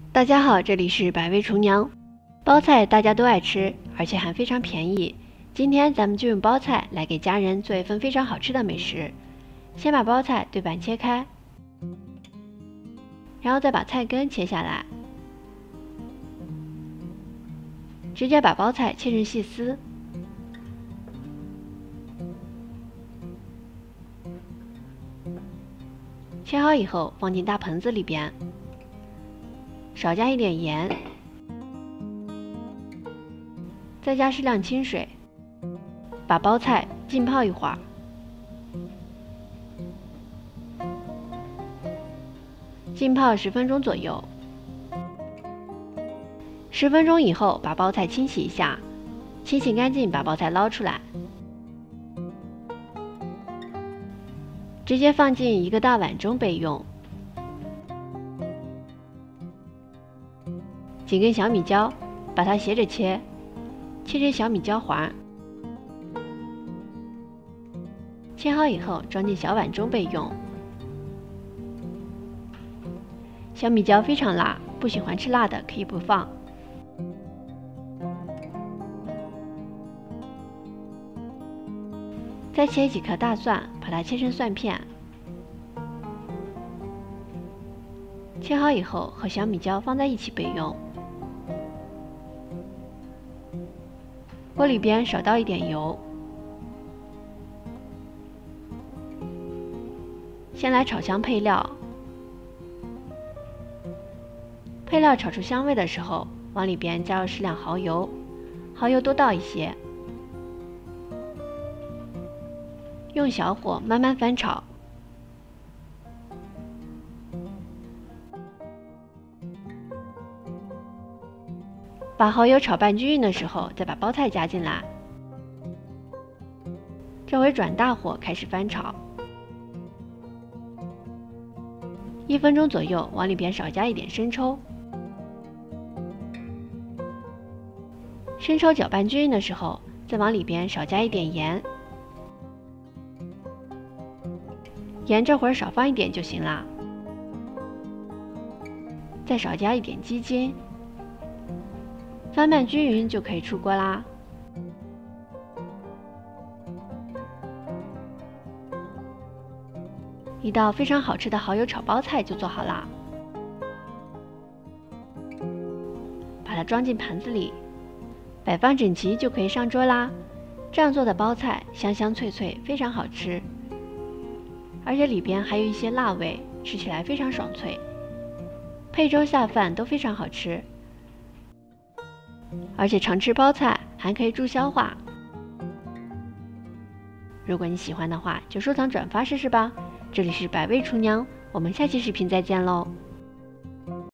大家好，这里是百味厨娘。包菜大家都爱吃，而且还非常便宜。今天咱们就用包菜来给家人做一份非常好吃的美食。先把包菜对半切开，然后再把菜根切下来，直接把包菜切成细丝。切好以后放进大盆子里边，少加一点盐，再加适量清水，把包菜浸泡一会儿。浸泡10分钟左右。10分钟以后，把包菜清洗一下，清洗干净，把包菜捞出来，直接放进一个大碗中备用。几根小米椒，把它斜着切，切成小米椒环。切好以后，装进小碗中备用。小米椒非常辣，不喜欢吃辣的可以不放。再切几颗大蒜，把它切成蒜片。切好以后，和小米椒放在一起备用。锅里边少倒一点油，先来炒香配料。配料炒出香味的时候，往里边加入适量蚝油，蚝油多倒一些，用小火慢慢翻炒。把蚝油炒拌均匀的时候，再把包菜加进来。这回转大火开始翻炒，1分钟左右，往里边少加一点生抽。生抽搅拌均匀的时候，再往里边少加一点盐。盐这会儿少放一点就行了。再少加一点鸡精。翻拌均匀就可以出锅啦。一道非常好吃的蚝油炒包菜就做好啦。把它装进盘子里，摆放整齐就可以上桌啦。这样做的包菜香香脆脆，非常好吃，而且里边还有一些辣味，吃起来非常爽脆，配粥下饭都非常好吃。而且常吃包菜还可以助消化。如果你喜欢的话，就收藏转发试试吧。这里是百味厨娘，我们下期视频再见喽。